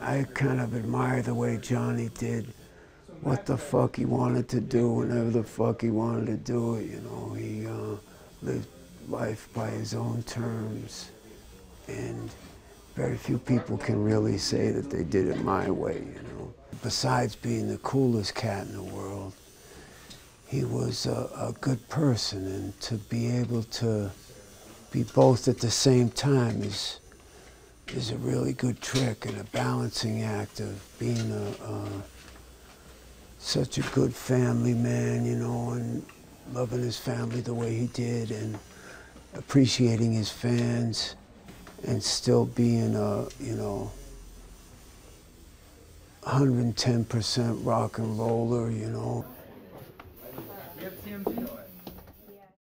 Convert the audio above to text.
I kind of admire the way Johnny did what the fuck he wanted to do whenever the fuck he wanted to do it, you know. He lived life by his own terms, and very few people can really say that they did it my way, you know. Besides being the coolest cat in the world, he was a good person, and to be able to be both at the same time is a really good trick and a balancing act of being such a good family man, you know, and loving his family the way he did, and appreciating his fans, and still being a, you know, 110% rock and roller, you know.